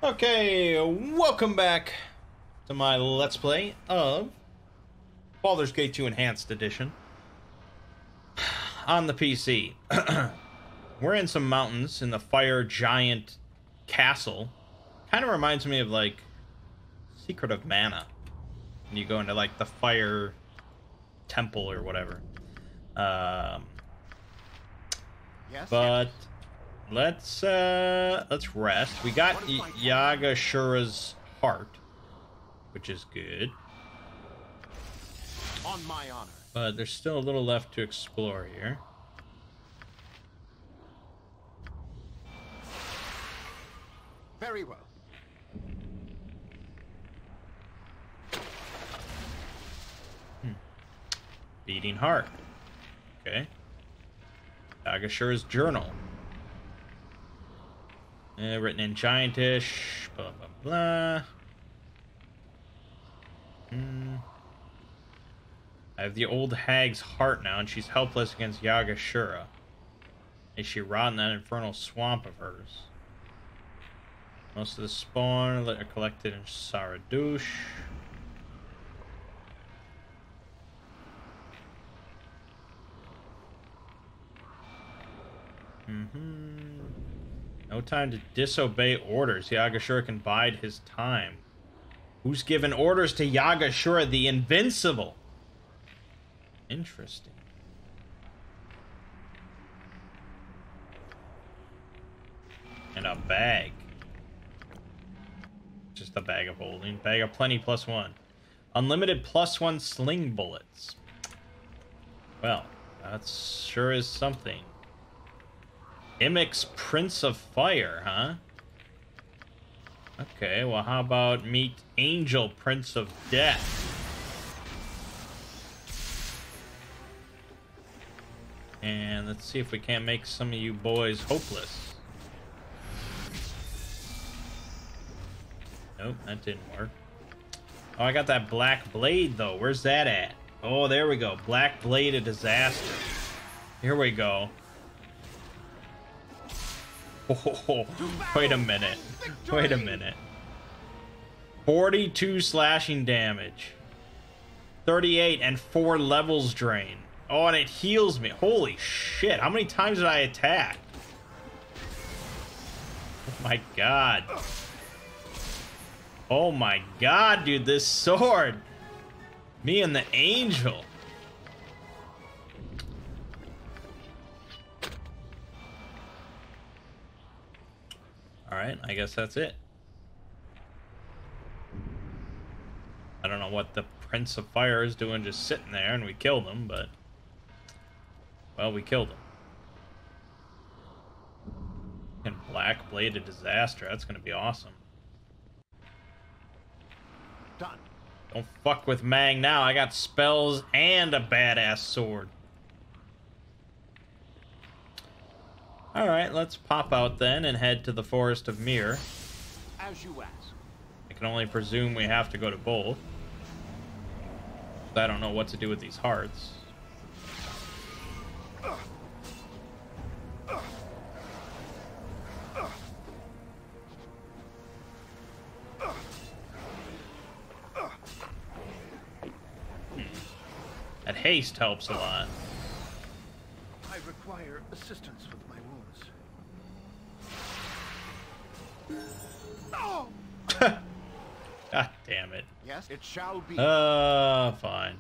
Okay, welcome back to my Let's Play of Baldur's Gate 2 Enhanced Edition on the PC. We're in some mountains in the Fire Giant Castle. Kind of reminds me of, like, Secret of Mana. And you go into, like, the Fire Temple or whatever. But let's rest. We got Yagashura's heart, which is good. On my honor. But there's still a little left to explore here. Very well. Beating heart. Okay. Yagashura's journal. Written in Giantish. Blah, blah, blah. I have the old hag's heart now, and she's helpless against Yagashura. Is she rot in that infernal swamp of hers? Most of the spawn are collected in Saradush. No time to disobey orders. Yagashura can bide his time. Who's given orders to Yagashura the Invincible? Interesting. And a bag. Just a bag of holding. Bag of plenty +1. Unlimited +1 sling bullets. Well, that sure is something. Imix Prince of Fire, huh? Okay, well, how about meet Angel Prince of Death? And let's see if we can't make some of you boys hopeless. Nope, that didn't work. Oh, I got that Black Blade, though. Where's that at? Oh, there we go. Black Blade of Disaster. Here we go. Oh, wait a minute. Wait a minute. 42 slashing damage. 38 and 4 levels drain. Oh, and it heals me. Holy shit. How many times did I attack? Oh my god. Oh my god, dude. This sword. Me and the angel. Alright, I guess that's it. I don't know what the Prince of Fire is doing just sitting there, and we killed him, but... well, we killed him. And Black Blade of Disaster, that's gonna be awesome. Done. Don't fuck with Mangg now, I got spells and a badass sword. Alright, let's pop out then and head to the Forest of Mir. As you ask. I can only presume we have to go to both. I don't know what to do with these hearts. That haste helps a lot. I require assistance with my wounds. Oh! God damn it. Yes, it shall be. Fine.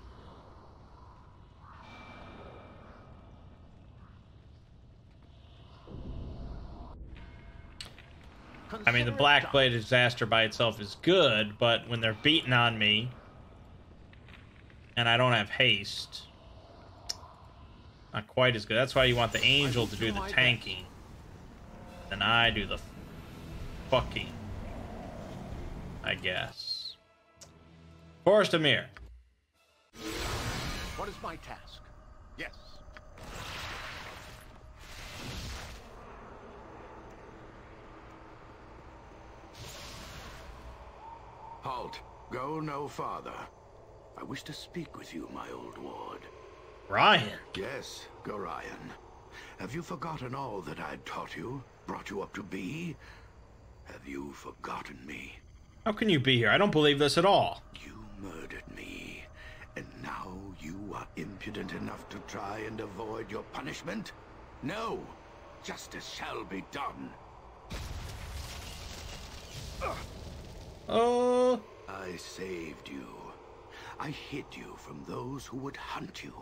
I mean, the Black Blade of Disaster by itself is good, but when they're beating on me, and I don't have haste, not quite as good. That's why you want the angel to do the tanking. And I do the fucking, I guess. Forest of Mir. What is my task? Yes. Halt. Go no farther. I wish to speak with you, my old ward. Ryan. Yes, go Ryan. Have you forgotten all that I'd taught you, brought you up to be? Have you forgotten me? How can you be here? I don't believe this at all. You murdered me, and now you are impudent enough to try and avoid your punishment? No! Justice shall be done. Oh. I saved you. I hid you from those who would hunt you.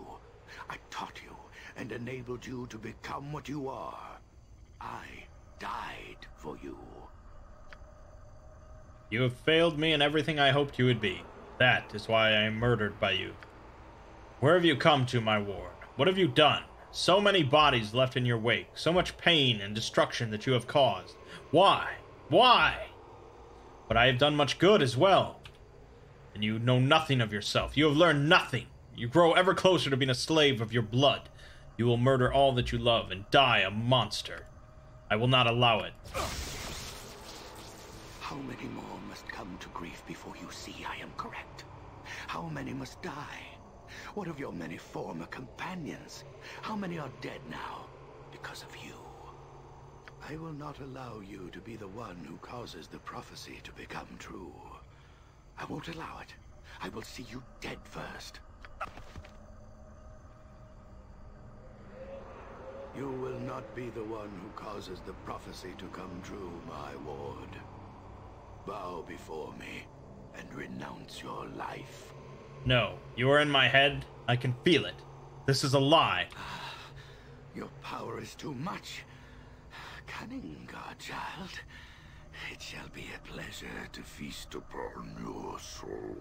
I taught you and enabled you to become what you are. I died for you. You have failed me in everything I hoped you would be. That is why I am murdered by you. Where have you come to, my ward? What have you done? So many bodies left in your wake, so much pain and destruction that you have caused. Why? Why? But I have done much good as well. And you know nothing of yourself. You have learned nothing. You grow ever closer to being a slave of your blood. You will murder all that you love and die a monster. I will not allow it. How many more must come to grief before you see I am correct? How many must die? What of your many former companions? How many are dead now because of you? I will not allow you to be the one who causes the prophecy to become true. I won't allow it. I will see you dead first. You will not be the one who causes the prophecy to come true, my ward. Bow before me and renounce your life. No, you are in my head. I can feel it. This is a lie. Your power is too much. Cunning, godchild. It shall be a pleasure to feast upon your soul.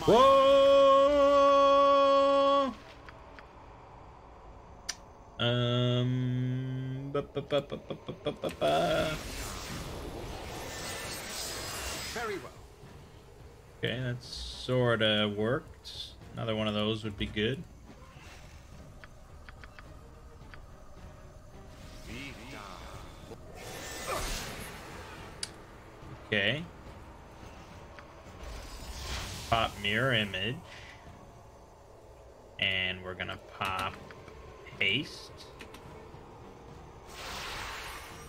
Whoa! Very well. Okay, that sorta worked. Another one of those would be good. Okay. Pop mirror image. And we're gonna pop haste.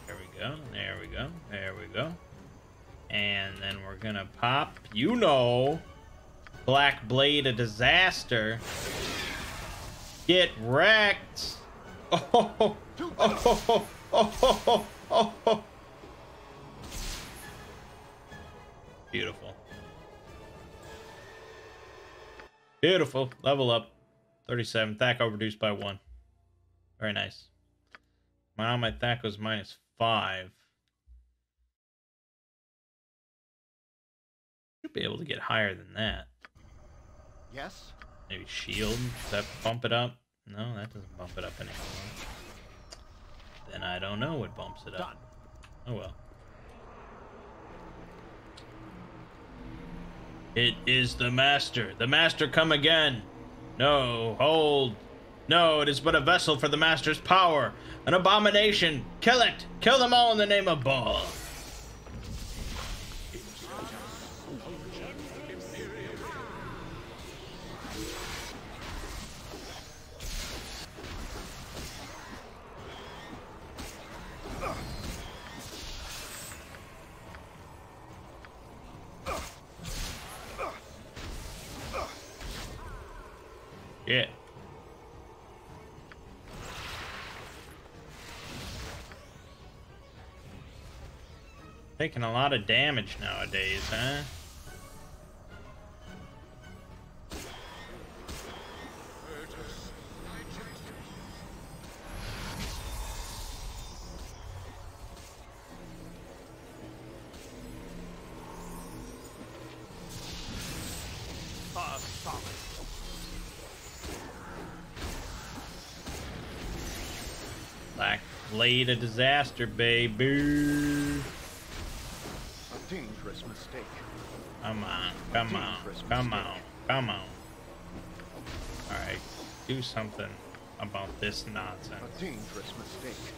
There we go, there we go, there we go. And then we're gonna pop, you know, Black Blade of Disaster. Get wrecked. Oh, oh, oh, oh, oh, oh, oh. Beautiful. Beautiful. Level up. 37. Thaco reduced by 1. Very nice. Now my Thaco's minus 5. Should be able to get higher than that. Yes? Maybe shield. Does that bump it up? No, that doesn't bump it up anymore. Then I don't know what bumps it up. Done. Oh well. It is the Master. The Master come again. No, hold. No, it is but a vessel for the Master's power. An abomination. Kill it. Kill them all in the name of Baal. Yeah. Taking a lot of damage nowadays, huh? Solid. Black Blade of Disaster, baby. A dangerous mistake. Come on, come on, come on, come on. Alright, do something about this nonsense. A dangerous mistake.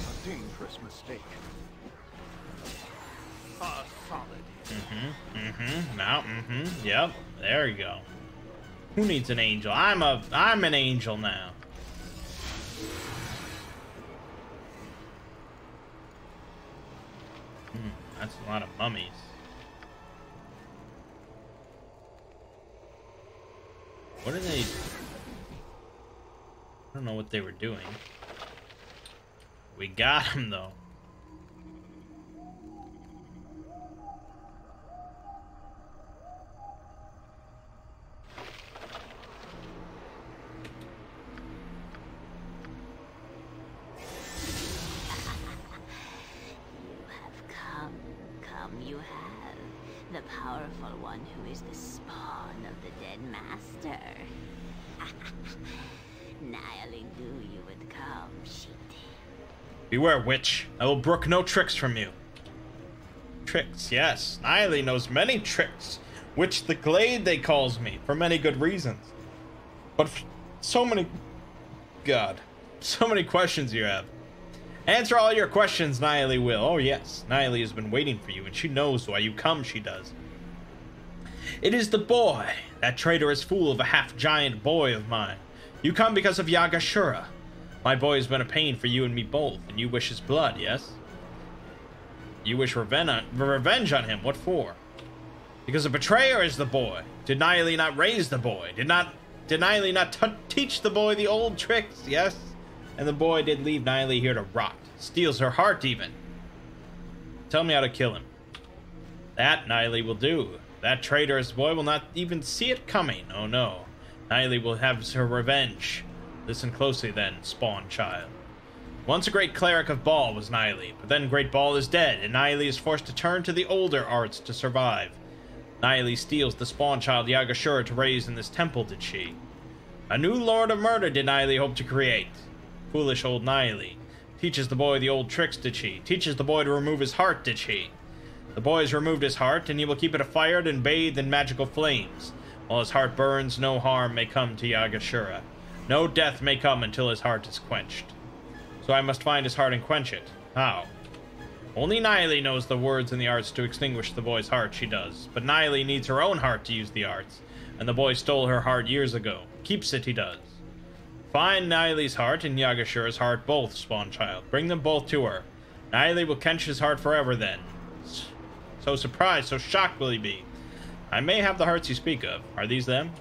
A dangerous mistake. Solid. Now, yep, there you go. Who needs an angel? I'm an angel now. That's a lot of mummies. What are they? I don't know what they were doing. We got him though. You have the powerful one who is the spawn of the dead master. Nightly knew you would come, she did. Beware, witch. I will brook no tricks from you. Tricks, yes. Nightly knows many tricks, which the Glade they calls me, for many good reasons. But so many... God. So many questions you have. Answer all your questions, Nightly will. Oh yes, Nightly has been waiting for you, and she knows why you come, she does. It is the boy, that traitorous fool of a half-giant boy of mine. You come because of Yagashura. My boy has been a pain for you and me both, and you wish his blood, yes? You wish revenge on him, what for? Because a betrayer is the boy. Did Nightly not raise the boy? Did Nightly not teach the boy the old tricks, yes? And the boy did leave Nightly here to rot. Steals her heart, even. Tell me how to kill him. That Nightly will do. That traitorous boy will not even see it coming. Oh no. Nightly will have her revenge. Listen closely then, spawn child. Once a great cleric of Baal was Nightly, but then great Baal is dead, and Nightly is forced to turn to the older arts to survive. Nightly steals the spawn child Yagashura to raise in this temple, did she? A new lord of murder did Nightly hope to create. Foolish old Nightly. Teaches the boy the old tricks, did she? Teaches the boy to remove his heart, did she? The boy has removed his heart, and he will keep it affired and bathed in magical flames. While his heart burns, no harm may come to Yagashura. No death may come until his heart is quenched. So I must find his heart and quench it. How? Only Nightly knows the words and the arts to extinguish the boy's heart, she does. But Nightly needs her own heart to use the arts, and the boy stole her heart years ago. Keeps it, he does. Find Nightly's heart and Yagashura's heart both, spawn child. Bring them both to her. Nightly will quench his heart forever then. So surprised, so shocked will he be. I may have the hearts you speak of. Are these them?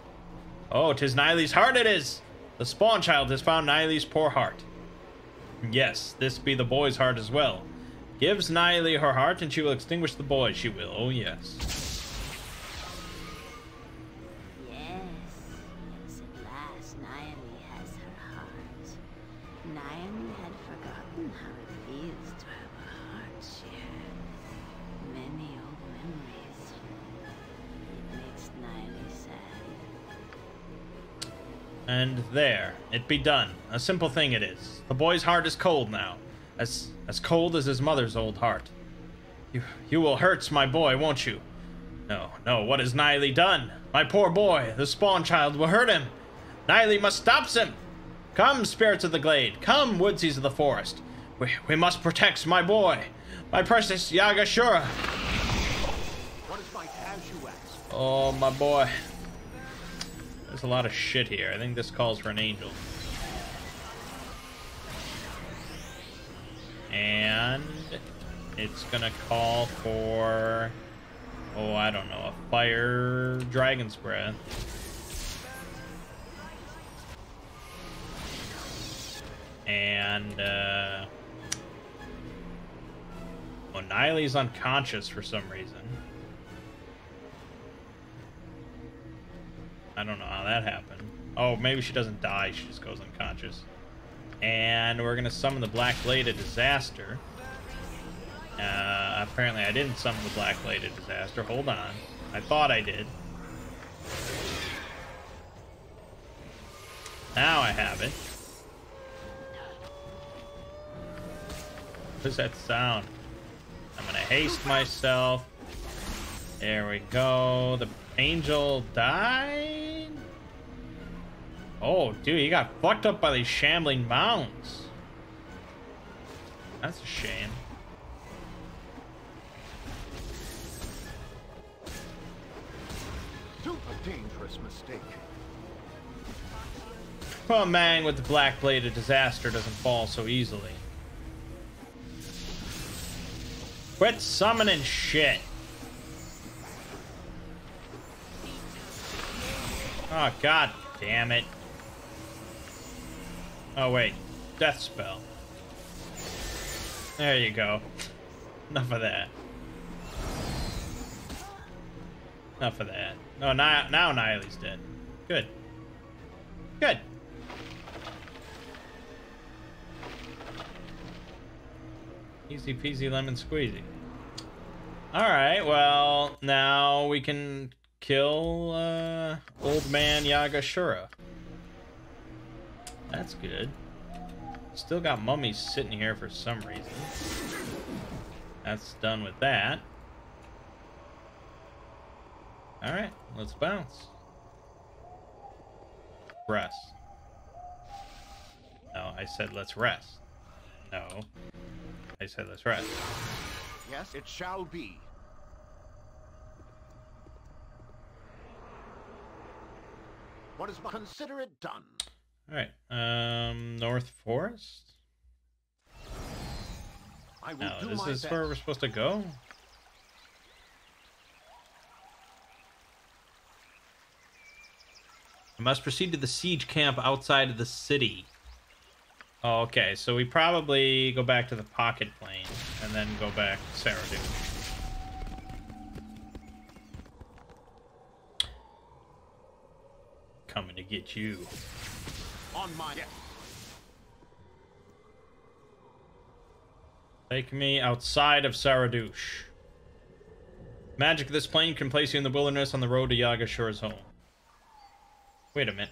Oh, 'tis Nightly's heart it is! The spawn child has found Nightly's poor heart. Yes, this be the boy's heart as well. Gives Nightly her heart and she will extinguish the boy, she will. Oh yes. Yes, at last Nightly has her heart. Nightly had forgotten how it feels to have a heart share. Many old memories. It makes Nightly sad. And there, it be done. A simple thing it is. The boy's heart is cold now. As cold as his mother's old heart. You will hurt my boy, won't you? No, what has Nightly done? My poor boy, the spawn child, will hurt him. Nightly must stop him. Come, spirits of the glade. Come, woodsies of the forest. We must protect my boy. My precious Yagashura. What is my task, you ask? Oh, my boy. There's a lot of shit here. I think this calls for an angel. And it's gonna call for, oh, I don't know, a fire dragon's breath. And, well, Nightly's unconscious for some reason. I don't know how that happened. Oh, maybe she doesn't die, she just goes unconscious. And we're gonna summon the Black Bladed Disaster. Apparently I didn't summon the Black Bladed Disaster. Hold on. I thought I did. Now I have it. What does that sound? I'm gonna haste myself. There we go. The angel died? Oh, dude, he got fucked up by these shambling mounds. That's a shame. A dangerous mistake. Well, Mangg with the Black Bladed Disaster doesn't fall so easily. Quit summoning shit. Oh, god damn it. Oh, wait. Death spell. There you go. Enough of that. Enough of that. No, now Niley's dead. Good. Good. Easy peasy lemon squeezy. Alright, well, now we can kill old man Yagashura. That's good. Still got mummies sitting here for some reason. That's done with that. Alright, let's bounce. Rest. No, I said let's rest. No. I said let's rest. Yes, it shall be. What is consider it done? Alright, North Forest? I will No, do this my is best. where we're supposed to go? I must proceed to the siege camp outside of the city. Oh, okay, so we probably go back to the pocket plane and then go back to Saradush. Coming to get you. On my deck. Take me outside of Saradush. Magic of this plane can place you in the wilderness on the road to Yagashura's home. Wait a minute.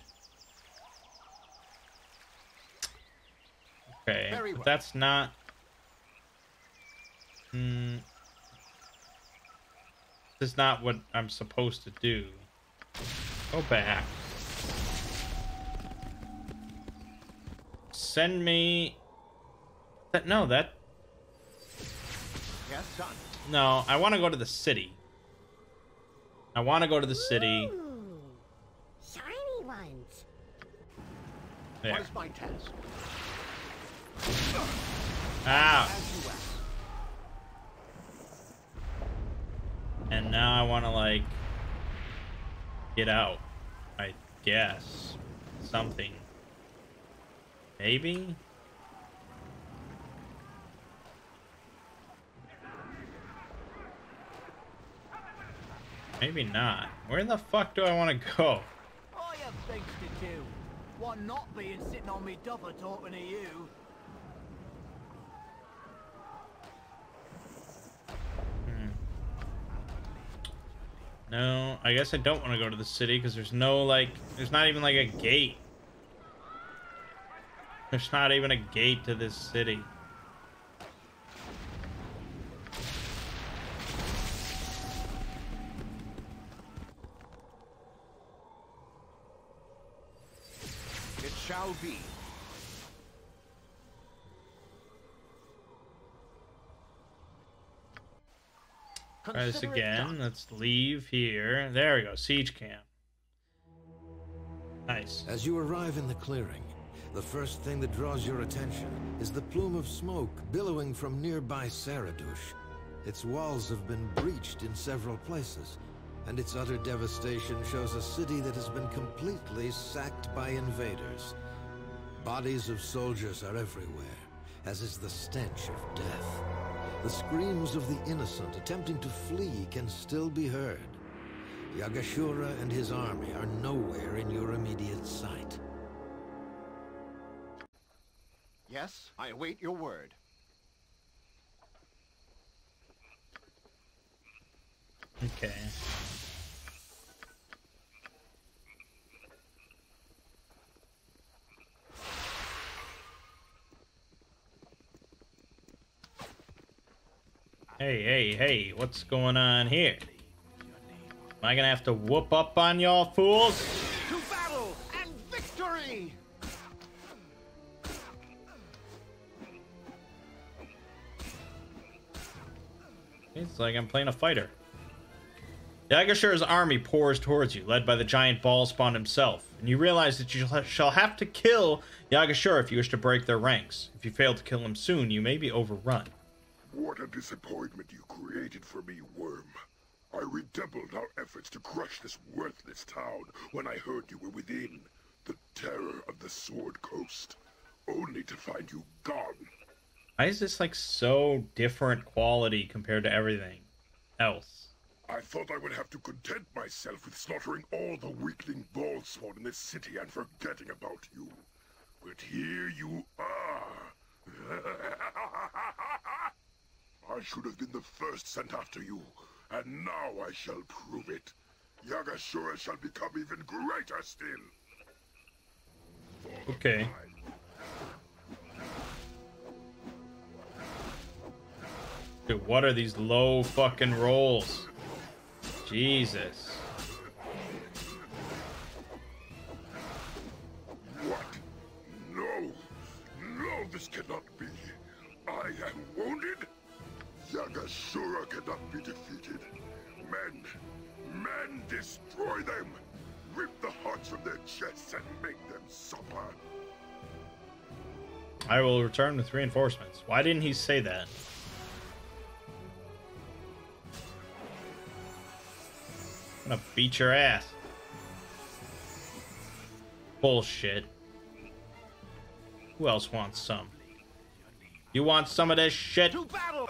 Okay, Very but well. that's not... This is not what I'm supposed to do. Go back. Send me... No, that... Yes, done. No, I want to go to the city. I want to go to the city. Ooh, shiny ones. There. What is my task? Ow. As you ask. And now I want to, like, get out. I guess. Something. Maybe? Maybe not. Where the fuck do I want to go? I have things to do. One not being sitting on me double talking to you. No, I guess I don't want to go to the city because there's no, like, there's not even, like, a gate. There's not even a gate to this city. It shall be. Try this Consider it again. done. Let's leave here. There we go. Siege camp. Nice. As you arrive in the clearing, the first thing that draws your attention is the plume of smoke billowing from nearby Saradush. Its walls have been breached in several places, and its utter devastation shows a city that has been completely sacked by invaders. Bodies of soldiers are everywhere, as is the stench of death. The screams of the innocent attempting to flee can still be heard. Yagashura and his army are nowhere in your immediate sight. Yes, I await your word. Okay. Hey, what's going on here? Am I gonna have to whoop up on y'all fools? To battle and victory! It's like I'm playing a fighter. Yagashura's army pours towards you, led by the giant ball spawn himself, and you realize that you shall have to kill Yagashura if you wish to break their ranks. If you fail to kill him soon, you may be overrun. What a disappointment you created for me, Worm. I redoubled our efforts to crush this worthless town when I heard you were within the terror of the Sword Coast, only to find you gone. Why is this like so different quality compared to everything else? I thought I would have to content myself with slaughtering all the weakling Ballspawn in this city and forgetting about you. But here you are. I should have been the first sent after you, and now I shall prove it. Yagashura shall become even greater still. Okay. Dude, what are these low fucking rolls? Jesus. What? No! No, this cannot be. I am wounded? Yagashura cannot be defeated. Men, destroy them! Rip the hearts from their chests and make them suffer. I will return with reinforcements. Why didn't he say that? I'm gonna beat your ass. Bullshit. Who else wants some? You want some of this shit? To battle!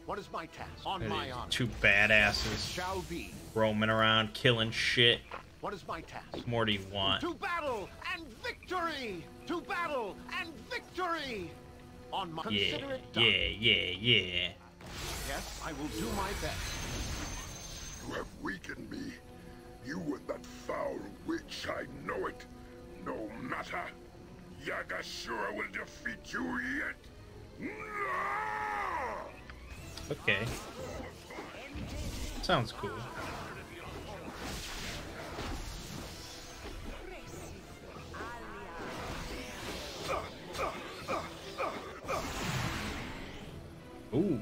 What is my task? On my honor. Two badasses Shall be. roaming around killing shit. What is my task? What more do you want? To battle and victory! To battle and victory! On my Yeah, consider it done. yeah. Yes, I will do my best. You have weakened me. You and that foul witch, I know it. No matter. Yagashura will defeat you yet. No! Okay. Sounds cool. Ooh.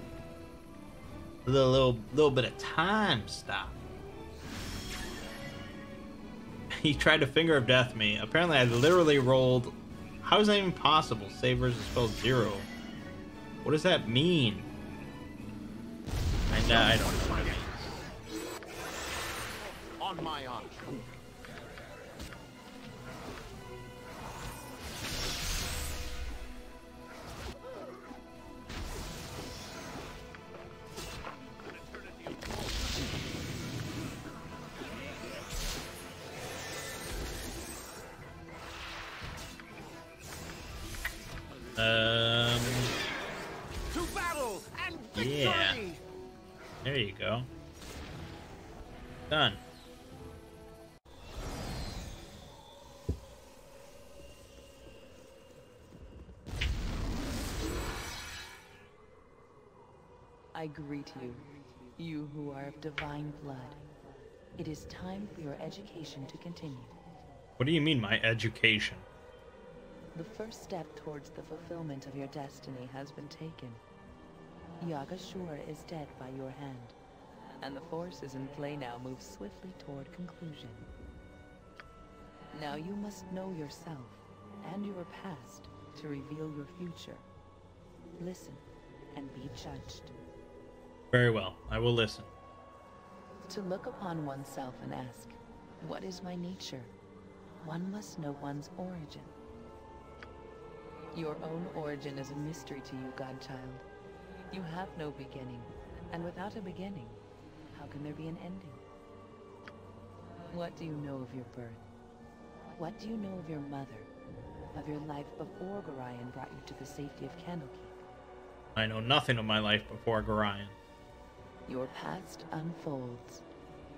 A little bit of time stop. He tried to finger of death me. Apparently I literally rolled. How is that even possible? Save versus spell 0. What does that mean? I don't know what it means. On my honor. To battle and victory! Yeah. There you go. Done. I greet you, you who are of divine blood. It is time for your education to continue. What do you mean, my education? The first step towards the fulfillment of your destiny has been taken. Yagashura is dead by your hand, and the forces in play now move swiftly toward conclusion. Now you must know yourself and your past to reveal your future. Listen and be judged. Very well, I will listen. To look upon oneself and ask, what is my nature? One must know one's origin. Your own origin is a mystery to you, godchild. You have no beginning, and without a beginning, how can there be an ending? What do you know of your birth? What do you know of your mother? Of your life before Gorion brought you to the safety of Candlekeep? I know nothing of my life before Gorion. Your past unfolds.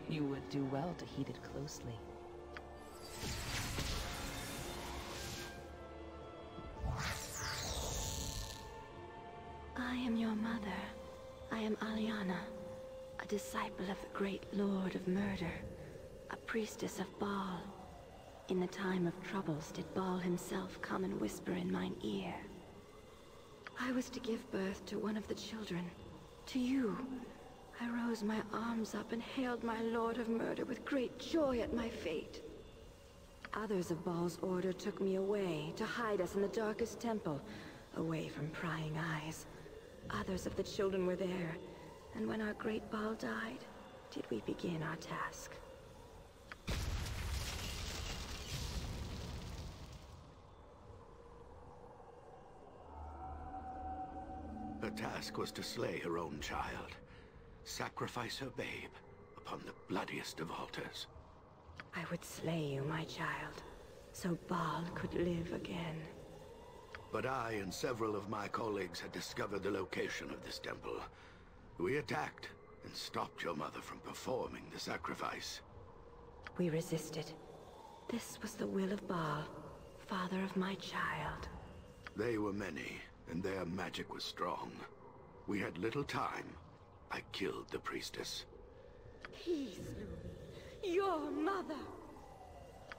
You would do well to heed it closely. I am your mother. I am Aliana, a disciple of the great Lord of Murder, a priestess of Baal. In the time of troubles did Baal himself come and whisper in mine ear. I was to give birth to one of the children, To you, I rose my arms up and hailed my lord of murder with great joy at my fate. Others of Baal's order took me away to hide us in the darkest temple, away from prying eyes. Others of the children were there, and when our great Baal died, did we begin our task. Her task was to slay her own child, sacrifice her babe upon the bloodiest of altars. I would slay you, my child, so Baal could live again. But I and several of my colleagues had discovered the location of this temple. We attacked and stopped your mother from performing the sacrifice. We resisted. This was the will of Baal, father of my child. They were many, and their magic was strong. We had little time. I killed the priestess. He slew me. Your mother!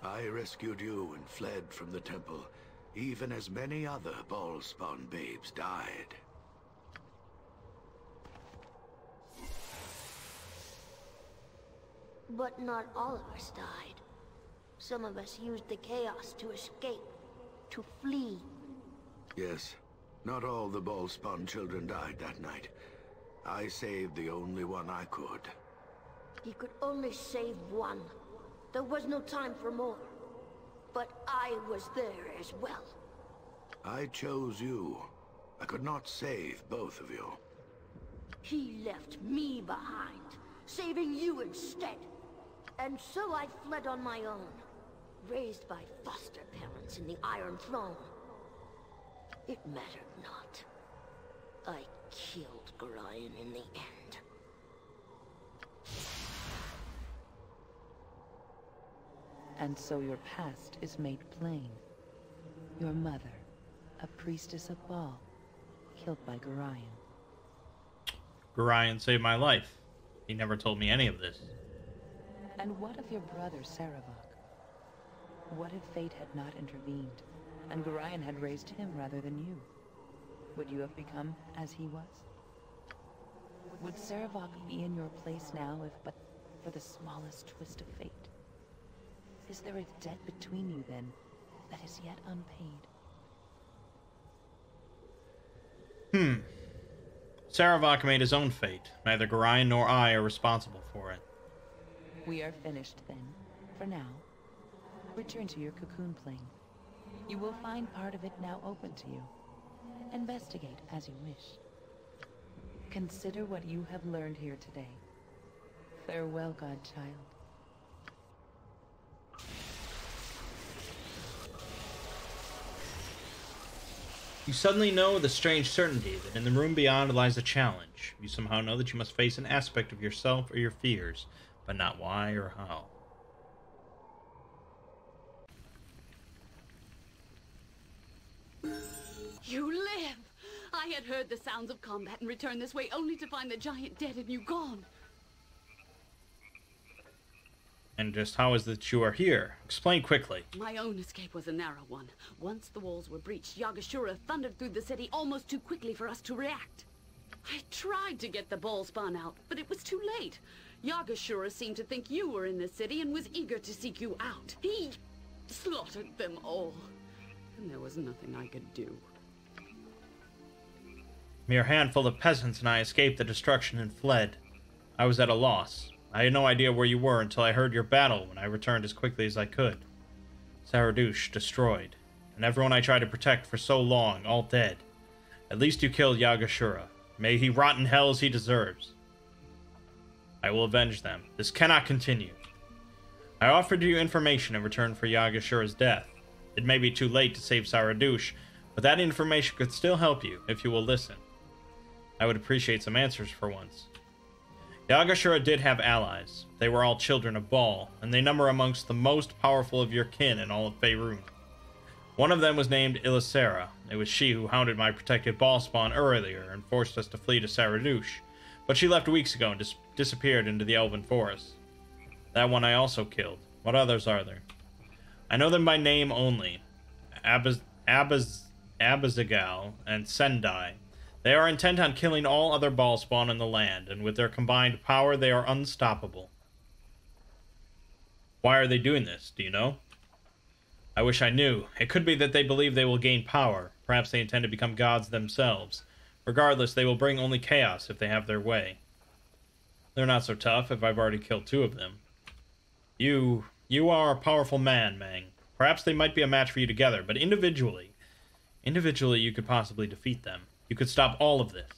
I rescued you and fled from the temple, even as many other Ball-spawn babes died. But not all of us died. Some of us used the chaos to escape, to flee. Yes, not all the Ball-spawn children died that night. I saved the only one I could. He could only save one. There was no time for more. But I was there as well. I chose you. I could not save both of you. He left me behind, saving you instead. And so I fled on my own, raised by foster parents in the Iron Throne. It mattered not. I killed Gorion in the end. And so your past is made plain. Your mother, a priestess of Baal, killed by Gorion. Gorion saved my life. He never told me any of this. And what of your brother, Sarevok? What if fate had not intervened, and Gorion had raised him rather than you? Would you have become as he was? Would Sarevok be in your place now if but for the smallest twist of fate? Is there a debt between you, then, that is yet unpaid? Sarevok made his own fate. Neither Gorion nor I are responsible for it. We are finished, then. For now. Return to your cocoon plane. You will find part of it now open to you. Investigate as you wish. Consider what you have learned here today. Farewell, godchild. You suddenly know with a strange certainty that in the room beyond lies a challenge. You somehow know that you must face an aspect of yourself or your fears, but not why or how. You live! I had heard the sounds of combat and returned this way only to find the giant dead and you gone. And just how is it that you are here? Explain quickly. My own escape was a narrow one. Once the walls were breached, Yagashura thundered through the city almost too quickly for us to react. I tried to get the ball spawn out, but it was too late. Yagashura seemed to think you were in the city and was eager to seek you out. He slaughtered them all, and there was nothing I could do. Mere handful of peasants and I escaped the destruction and fled. I was at a loss. I had no idea where you were until I heard your battle when I returned as quickly as I could. Saradush destroyed, and everyone I tried to protect for so long, all dead. At least you killed Yagashura. May he rot in hell as he deserves. I will avenge them. This cannot continue. I offered you information in return for Yagashura's death. It may be too late to save Saradush, but that information could still help you if you will listen. I would appreciate some answers for once. Yagashura did have allies. They were all children of Baal, and they number amongst the most powerful of your kin in all of Faerun. One of them was named Ilisera. It was she who hounded my protected Baal spawn earlier and forced us to flee to Saradush, but she left weeks ago and disappeared into the Elven Forest. That one I also killed. What others are there? I know them by name only. Abazagal and Sendai. They are intent on killing all other ballspawn in the land, and with their combined power, they are unstoppable. Why are they doing this? Do you know? I wish I knew. It could be that they believe they will gain power. Perhaps they intend to become gods themselves. Regardless, they will bring only chaos if they have their way. They're not so tough if I've already killed 2 of them. You are a powerful man, Mangg. Perhaps they might be a match for you together, but individually you could possibly defeat them. You could stop all of this.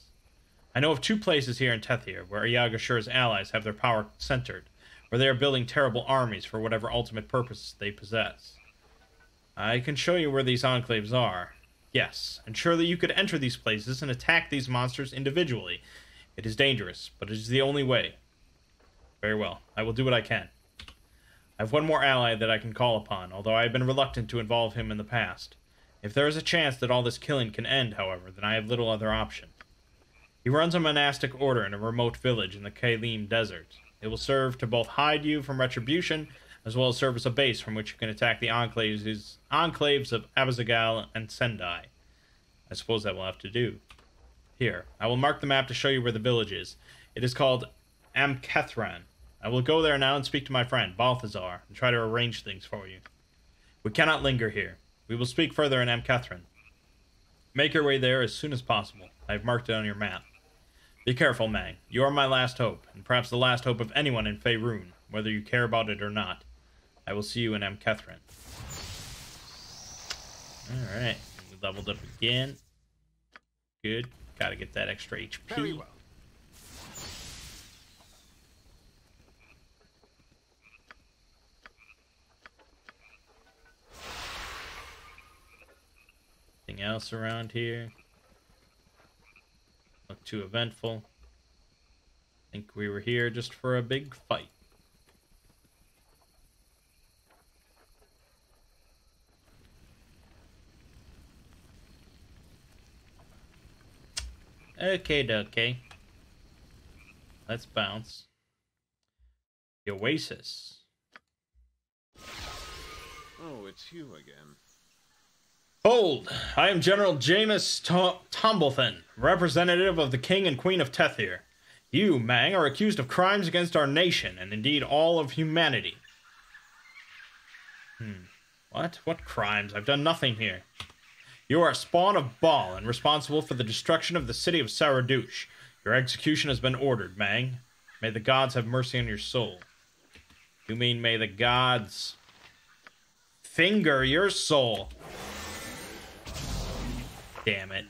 I know of 2 places here in Tethir where Yagashura's allies have their power centered, where they are building terrible armies for whatever ultimate purpose they possess. I can show you where these enclaves are. Yes, and surely you could enter these places and attack these monsters individually. It is dangerous, but it is the only way. Very well, I will do what I can. I have 1 more ally that I can call upon, although I have been reluctant to involve him in the past. If there is a chance that all this killing can end, however, then I have little other option. He runs a monastic order in a remote village in the Kalim Desert. It will serve to both hide you from retribution, as well as serve as a base from which you can attack the enclaves of Abizagal and Sendai. I suppose that will have to do. Here, I will mark the map to show you where the village is. It is called Amkethran. I will go there now and speak to my friend, Balthazar, and try to arrange things for you. We cannot linger here. We will speak further in Amkethran. Make your way there as soon as possible. I have marked it on your map. Be careful, Mangg. You are my last hope, and perhaps the last hope of anyone in Faerun, whether you care about it or not. I will see you in Amkethran. Alright, we leveled up again. Good. Gotta get that extra HP. Very well. Anything else around here? Look too eventful. I think we were here just for a big fight. Okay. Let's bounce. The Oasis. Oh, it's you again. Hold! I am General Jameis Tomblethan, representative of the King and Queen of Tethir. You, Mangg, are accused of crimes against our nation, and indeed all of humanity. What? What crimes? I've done nothing here. You are a spawn of Baal and responsible for the destruction of the city of Saradush. Your execution has been ordered, Mangg. May the gods have mercy on your soul. You mean may the gods finger your soul? Damn it.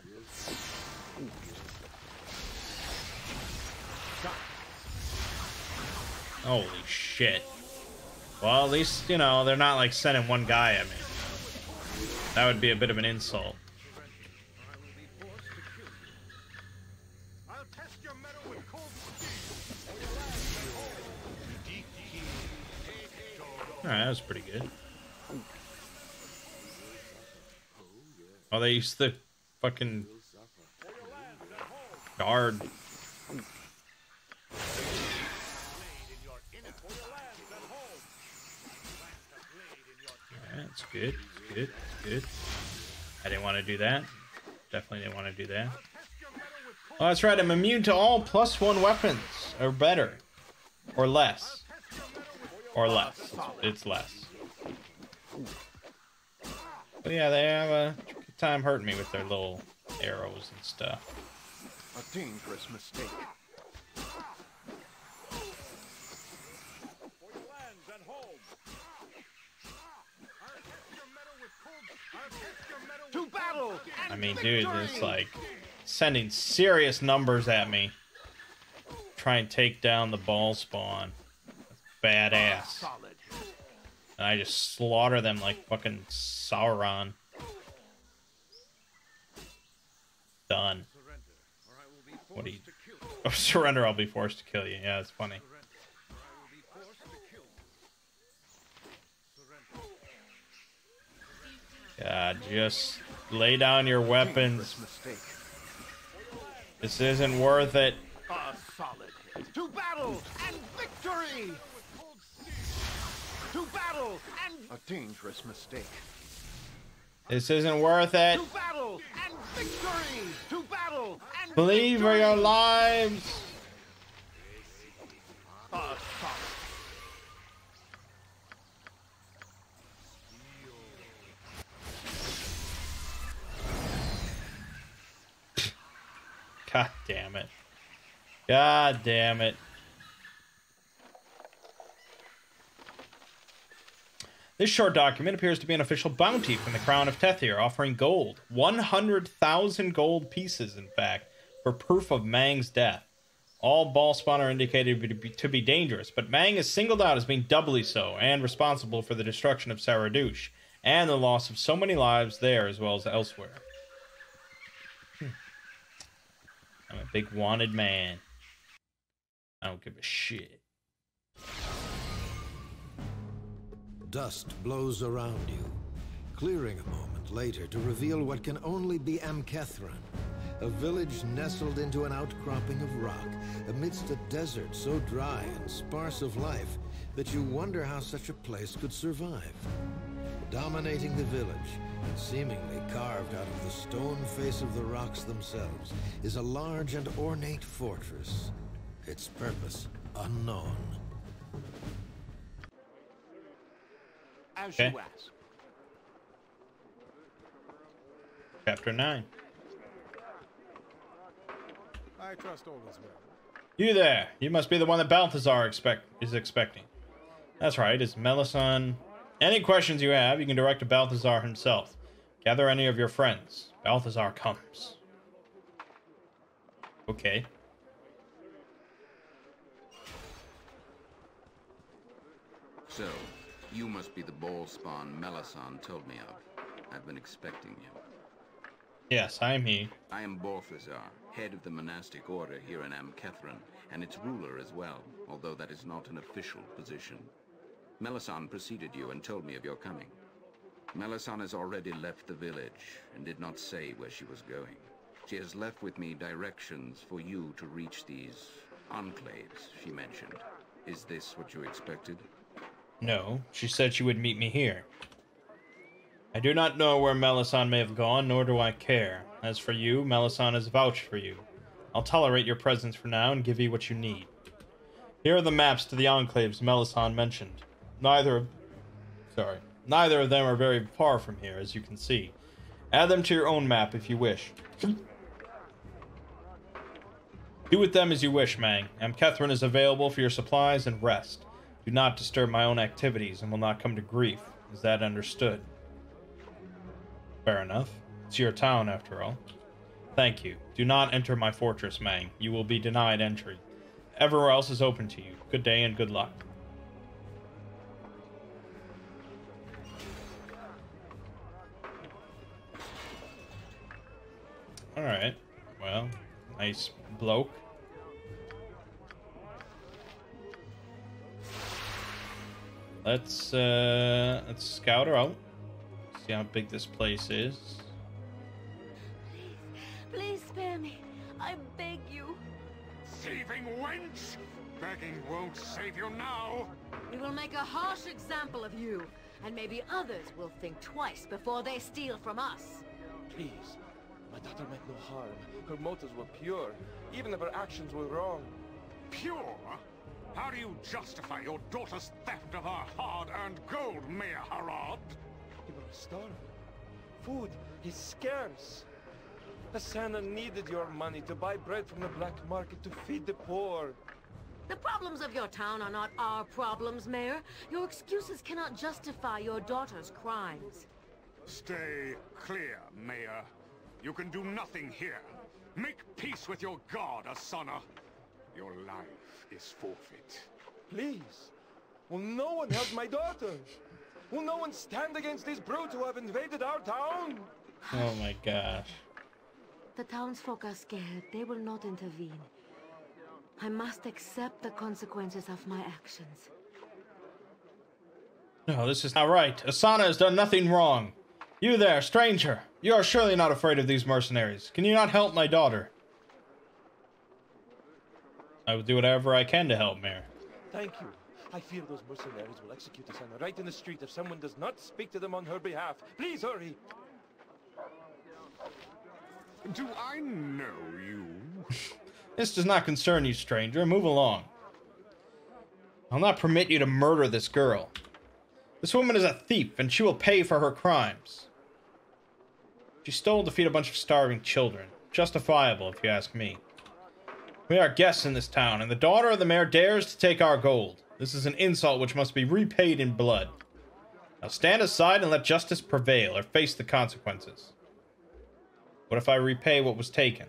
Holy shit. Well, at least, you know, they're not like sending 1 guy at me. That would be a bit of an insult. Alright, that was pretty good. Oh, they used the fucking guard. Yeah, that's good. Good. I didn't want to do that. Definitely didn't want to do that. Oh, that's right. I'm immune to all +1 weapons. Or better. Or less. Or less. It's less. But yeah, they have a tricky time hurting me with their little arrows and stuff. A dangerous mistake. To battle! I mean, dude, it's like sending serious numbers at me. Try and take down the ball spawn. That's badass. And I just slaughter them like fucking Sauron. Done. What do you... Oh, surrender, I'll be forced to kill you. Yeah, that's funny. God, just lay down your weapons. This isn't worth it. Solid. To battle and victory! To battle and... A dangerous mistake. This isn't worth it. To battle and victory! To battle and Flee for your lives! God damn it. God damn it. This short document appears to be an official bounty from the Crown of Tethir, offering gold. 100,000 gold pieces, in fact, for proof of Mangg's death. All Ballspawn are indicated to be dangerous, but Mangg is singled out as being doubly so, and responsible for the destruction of Saradouche, and the loss of so many lives there as well as elsewhere. I'm a big wanted man. I don't give a shit. Dust blows around you, clearing a moment later to reveal what can only be Amkethran, a village nestled into an outcropping of rock amidst a desert so dry and sparse of life that you wonder how such a place could survive. Dominating the village, and seemingly carved out of the stone face of the rocks themselves, is a large and ornate fortress, its purpose unknown. As Okay. you ask. Chapter 9. I trust all is well. You there. You must be the one that Balthazar is expecting. That's right, it's Melisande. Any questions you have, you can direct to Balthazar himself. Gather any of your friends. Balthazar comes. Okay. So, you must be the Ballspawn Melisande told me of. I've been expecting you. Yes, I am he. I am Balthazar, head of the monastic order here in Amkethran, and its ruler as well, although that is not an official position. Melisande preceded you and told me of your coming. Melisande has already left the village and did not say where she was going. She has left with me directions for you to reach these enclaves she mentioned. Is this what you expected? No, she said she would meet me here. I do not know where Melisande may have gone, nor do I care. As for you, Melisande has vouched for you. I'll tolerate your presence for now and give you what you need. Here are the maps to the enclaves Melisande mentioned. Neither of them are very far from here, as you can see. Add them to your own map if you wish. Do with them as you wish, Mangg. Amkethran is available for your supplies and rest. Do not disturb my own activities and will not come to grief. Is that understood? Fair enough. It's your town, after all. Thank you. Do not enter my fortress, Mangg. You will be denied entry. Everywhere else is open to you. Good day and good luck. Alright. Well, nice bloke. Let's scout her out. See how big this place is. Please spare me. I beg you. Thieving wench! Begging won't save you now! We will make a harsh example of you, and maybe others will think twice before they steal from us. Please. My daughter meant no harm. Her motives were pure, even if her actions were wrong. Pure? How do you justify your daughter's theft of her hard-earned gold, Mayor Harad? People are starving. Food is scarce. Hasana needed your money to buy bread from the black market to feed the poor. The problems of your town are not our problems, Mayor. Your excuses cannot justify your daughter's crimes. Stay clear, Mayor. You can do nothing here. Make peace with your god, Asana. Your life is forfeit. Please. Will no one help my daughter? Will no one stand against these brutes who have invaded our town? Oh my gosh. The townsfolk are scared. They will not intervene. I must accept the consequences of my actions. No, this is not right. Asana has done nothing wrong. You there, stranger. You are surely not afraid of these mercenaries. Can you not help my daughter? I will do whatever I can to help, Mayor. Thank you. I fear those mercenaries will execute Hasana right in the street if someone does not speak to them on her behalf. Please hurry. Do I know you? This does not concern you, stranger. Move along. I'll not permit you to murder this girl. This woman is a thief, and she will pay for her crimes. She stole to feed a bunch of starving children. Justifiable, if you ask me. We are guests in this town, and the daughter of the mayor dares to take our gold. This is an insult which must be repaid in blood. Now stand aside and let justice prevail, or face the consequences. What if I repay what was taken?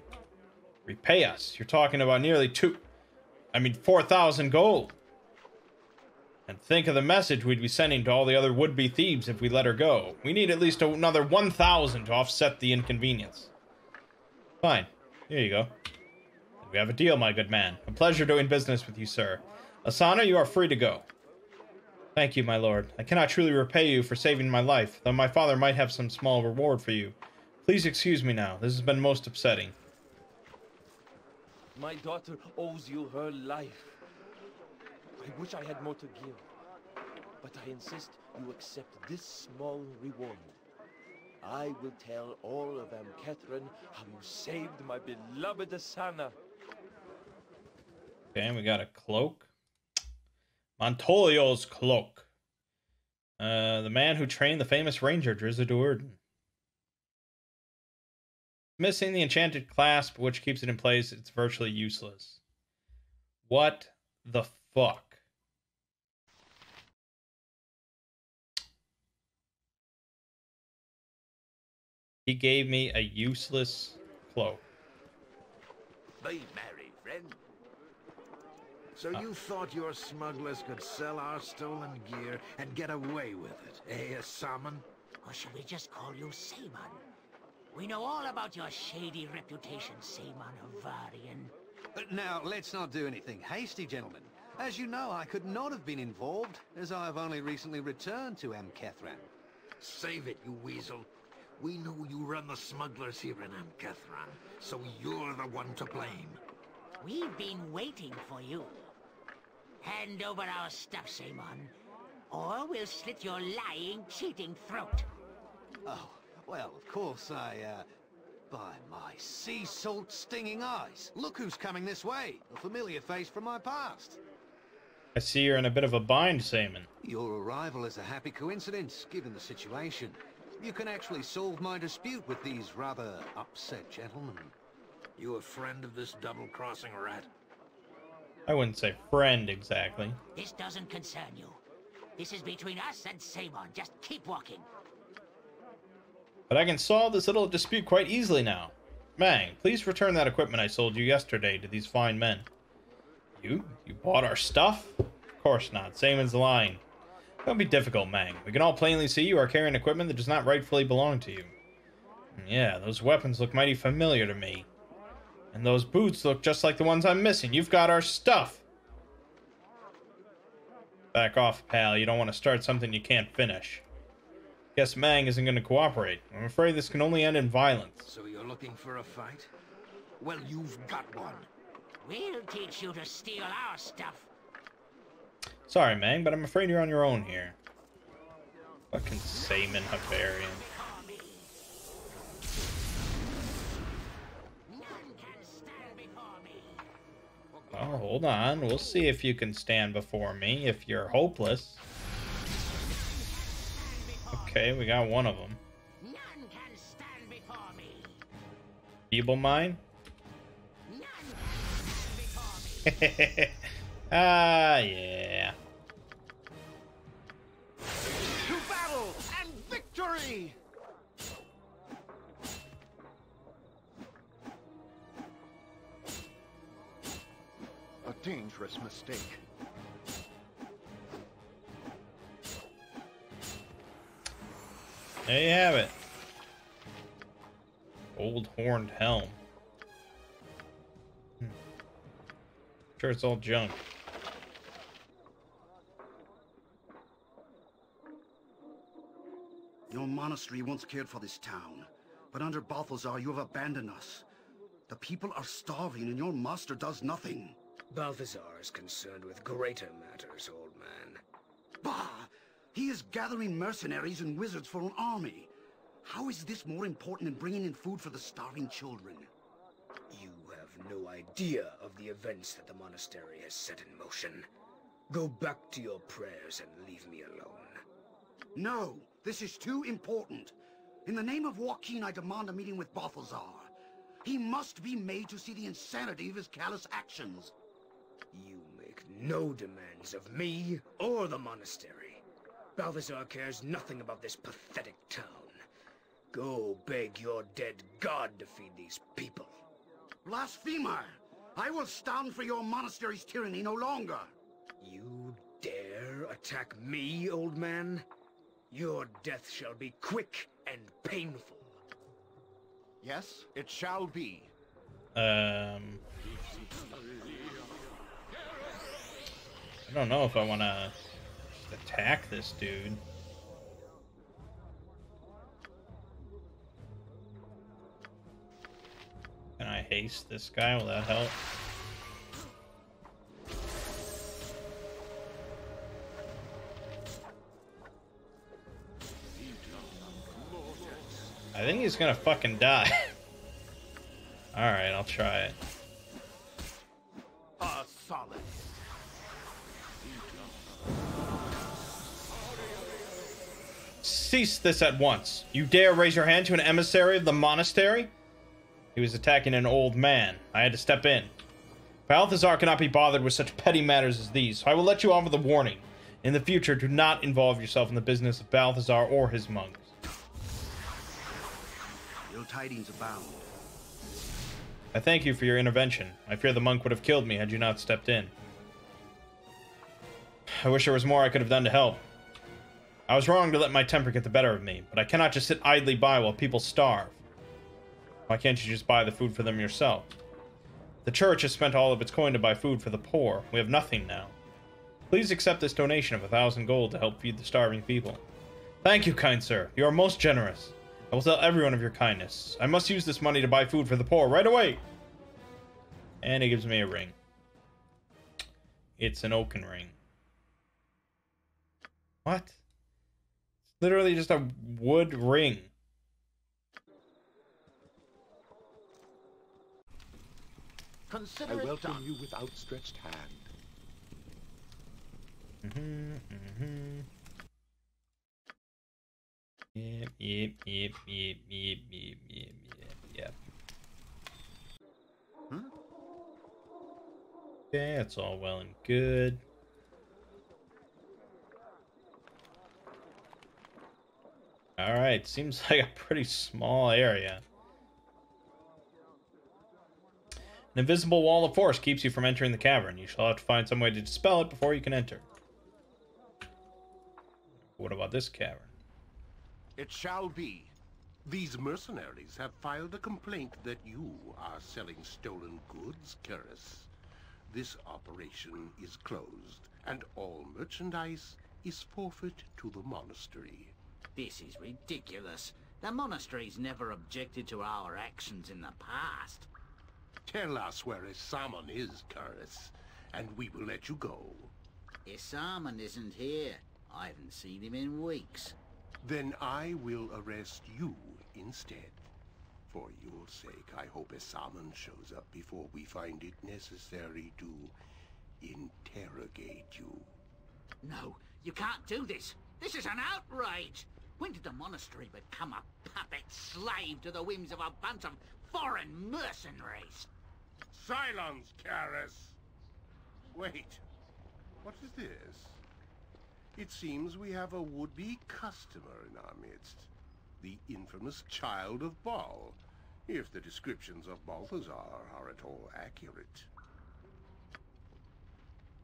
Repay us? You're talking about nearly 4,000 gold. And think of the message we'd be sending to all the other would-be thieves if we let her go. We need at least another 1,000 to offset the inconvenience. Fine. Here you go. We have a deal, my good man. A pleasure doing business with you, sir. Asana, you are free to go. Thank you, my lord. I cannot truly repay you for saving my life, though my father might have some small reward for you. Please excuse me now. This has been most upsetting. My daughter owes you her life. I wish I had more to give, but I insist you accept this small reward. I will tell all of Catherine how you saved my beloved Asana. Okay, we got a cloak. Montolio's cloak. The man who trained the famous ranger Drizzt Do'Urden. Missing the enchanted clasp, which keeps it in place. It's virtually useless. What the fuck? He gave me a useless cloak. Be merry, friend. So you thought your smugglers could sell our stolen gear and get away with it, eh, Salmon? Or should we just call you Saman? We know all about your shady reputation, Saman Havarian. Now, let's not do anything hasty, gentlemen. As you know, I could not have been involved, as I have only recently returned to Amkethran. Save it, you weasel. We know you run the smugglers here in Amkethran, so you're the one to blame. We've been waiting for you. Hand over our stuff, Saman, or we'll slit your lying, cheating throat. Oh, well, of course, by my sea salt stinging eyes. Look who's coming this way. A familiar face from my past. I see you're in a bit of a bind, Saman. Your arrival is a happy coincidence, given the situation. You can actually solve my dispute with these rather upset gentlemen. You a friend of this double-crossing rat? I wouldn't say friend, exactly. This doesn't concern you. This is between us and Saman. Just keep walking. But I can solve this little dispute quite easily now. Mangg, please return that equipment I sold you yesterday to these fine men. You? You bought our stuff? Of course not. Saman's lying. Don't be difficult, Mangg. We can all plainly see you are carrying equipment that does not rightfully belong to you. Yeah, those weapons look mighty familiar to me. And those boots look just like the ones I'm missing. You've got our stuff. Back off, pal. You don't want to start something you can't finish. Guess Mangg isn't going to cooperate. I'm afraid this can only end in violence. So you're looking for a fight? Well, you've got one. We'll teach you to steal our stuff. Sorry, Mangg, but I'm afraid you're on your own here. Fucking Saman Havarian. Oh, hold on. We'll see if you can stand before me, if you're hopeless. Okay, we got one of them. Feeble mind? Ah, yeah. To battle and victory! A dangerous mistake. There you have it. Old horned helm. Sure, it's all junk. Your monastery once cared for this town, but under Balthazar you have abandoned us. The people are starving and your master does nothing. Balthazar is concerned with greater matters, old man. Bah! He is gathering mercenaries and wizards for an army. How is this more important than bringing in food for the starving children? You have no no idea of the events that the monastery has set in motion. Go back to your prayers and leave me alone. No, this is too important. In the name of Joaquin, I demand a meeting with Balthazar. He must be made to see the insanity of his callous actions. You make no demands of me or the monastery. Balthazar cares nothing about this pathetic town. Go beg your dead god to feed these people. Blasphemer! I will stand for your monastery's tyranny no longer. You dare attack me, old man? Your death shall be quick and painful. Yes, it shall be. I don't know if I want to attack this dude. Can I haste this guy? Will that help? I think he's gonna fucking die. Alright, I'll try it. Solid. Cease this at once. You dare raise your hand to an emissary of the monastery? He was attacking an old man. I had to step in. Balthazar cannot be bothered with such petty matters as these, so I will let you off with a warning. In the future, do not involve yourself in the business of Balthazar or his monks. Ill tidings abound. I thank you for your intervention. I fear the monk would have killed me had you not stepped in. I wish there was more I could have done to help. I was wrong to let my temper get the better of me, but I cannot just sit idly by while people starve. Why can't you just buy the food for them yourself? The church has spent all of its coin to buy food for the poor. We have nothing now. Please accept this donation of 1,000 gold to help feed the starving people. Thank you, kind sir. You are most generous. I will tell everyone of your kindness. I must use this money to buy food for the poor right away. And he gives me a ring. It's an oaken ring. What? It's literally just a wood ring. Consider I it welcome done. you with outstretched hand. Yep. Okay, that's all well and good. Alright, seems like a pretty small area. An invisible wall of force keeps you from entering the cavern. You shall have to find some way to dispel it before you can enter. What about this cavern? It shall be. These mercenaries have filed a complaint that you are selling stolen goods, Karis. This operation is closed, and all merchandise is forfeit to the monastery. This is ridiculous. The monastery's never objected to our actions in the past. Tell us where Isaman is, Karis, and we will let you go. Isaman isn't here. I haven't seen him in weeks. Then I will arrest you instead. For your sake, I hope Isaman shows up before we find it necessary to interrogate you. No, you can't do this. This is an outrage. When did the monastery become a puppet slave to the whims of a bunch of foreign mercenaries? Silence, Karis! Wait, what is this? It seems we have a would-be customer in our midst. The infamous child of Baal, if the descriptions of Balthazar are at all accurate.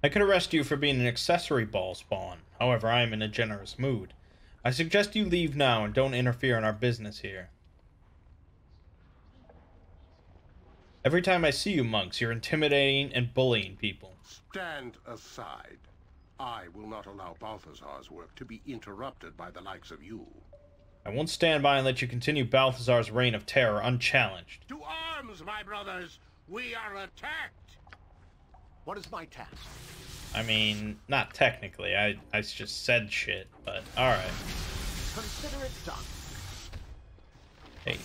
I could arrest you for being an accessory ball spawn. However, I am in a generous mood. I suggest you leave now and don't interfere in our business here. Every time I see you, monks, you're intimidating and bullying people. Stand aside. I will not allow Balthazar's work to be interrupted by the likes of you. I won't stand by and let you continue Balthazar's reign of terror unchallenged. To arms, my brothers! We are attacked! What is my task? I mean, not technically. I just said shit, but alright. Consider it done. Hey.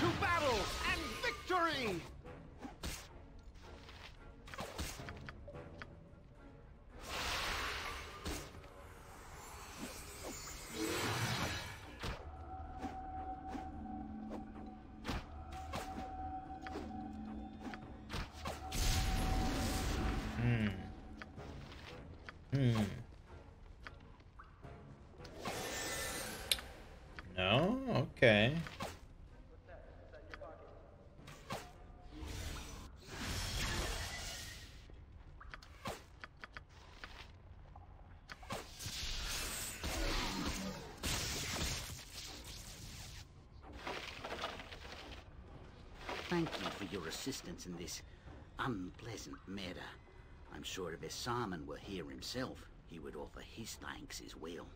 To battle and victory! free! No? Okay. Thank you for your assistance in this unpleasant matter. I'm sure if Simon were here himself, he would offer his thanks as well.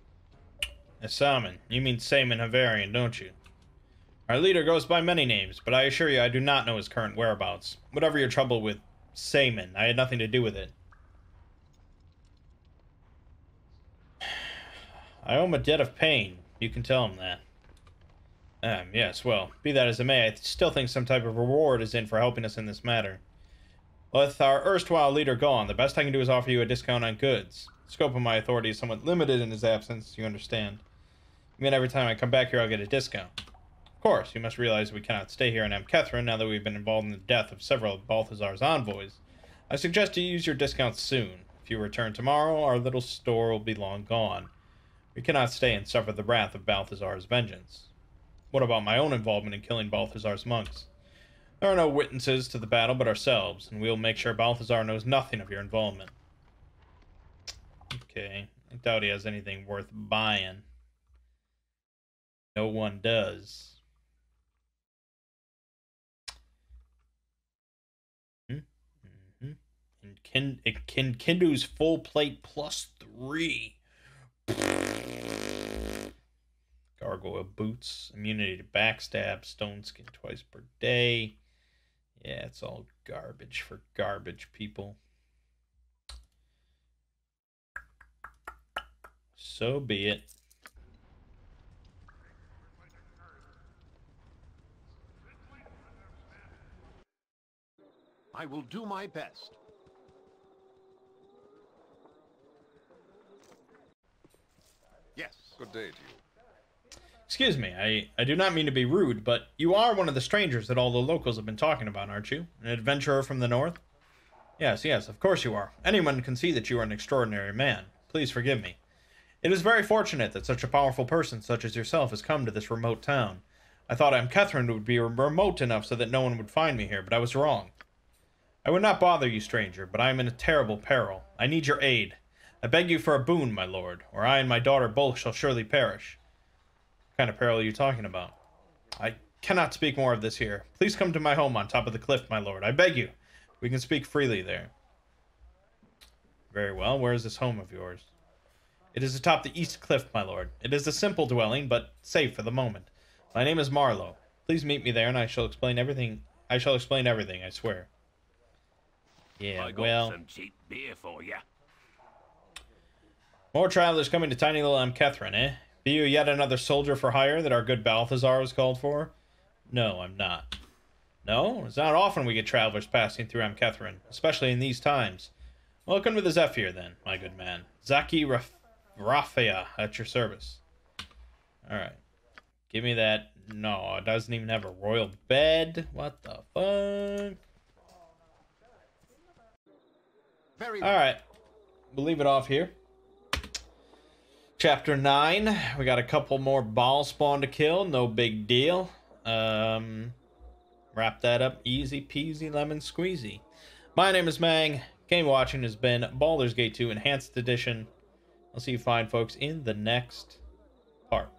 Simon, you mean Saman Havarian, don't you? Our leader goes by many names, but I assure you I do not know his current whereabouts. Whatever your trouble with Saman, I had nothing to do with it. I owe him a debt of pain. You can tell him that. Yes, well, be that as it may, I still think some type of reward is in for helping us in this matter. With our erstwhile leader gone, the best I can do is offer you a discount on goods. The scope of my authority is somewhat limited in his absence, you understand. I mean, every time I come back here, I'll get a discount. Of course, you must realize we cannot stay here in Amkethrin now that we've been involved in the death of several of Balthazar's envoys. I suggest you use your discounts soon. If you return tomorrow, our little store will be long gone. We cannot stay and suffer the wrath of Balthazar's vengeance. What about my own involvement in killing Balthazar's monks? There are no witnesses to the battle but ourselves, and we'll make sure Balthazar knows nothing of your involvement. Okay, I doubt he has anything worth buying. No one does. And Kindu's full plate +3. Gargoyle boots, immunity to backstab, stone skin twice per day. Yeah, it's all garbage for garbage people. So be it. I will do my best. Yes. Good day to you. Excuse me, I do not mean to be rude, but you are one of the strangers that all the locals have been talking about, aren't you? An adventurer from the north? Yes, of course you are. Anyone can see that you are an extraordinary man. Please forgive me. It is very fortunate that such a powerful person such as yourself has come to this remote town. I thought Amkethrin would be remote enough so that no one would find me here, but I was wrong. I would not bother you, stranger, but I am in a terrible peril. I need your aid. I beg you for a boon, my lord, or I and my daughter both shall surely perish. What kind of peril are you talking about? I cannot speak more of this here. Please come to my home on top of the cliff, my lord. I beg you. We can speak freely there. Very well. Where is this home of yours? It is atop the east cliff, my lord. It is a simple dwelling, but safe for the moment. My name is Marlowe. Please meet me there, and I shall explain everything. I swear. Yeah, I got well... some cheap beer for you. More travelers coming to tiny little Amkethrin, eh? Be you yet another soldier for hire that our good Balthazar was called for? No, I'm not. No? It's not often we get travelers passing through Amkethrin, especially in these times. Welcome to the Zephyr, then, my good man. Zaki Raphea at your service. Alright. Give me that. No, it doesn't even have a royal bed. What the fuck? Alright. We'll leave it off here. Chapter 9. We got a couple more ball spawn to kill. No big deal. Wrap that up easy peasy lemon squeezy. My name is Mangg. Game watching has been Baldur's Gate 2 Enhanced Edition. I'll see you fine folks in the next part.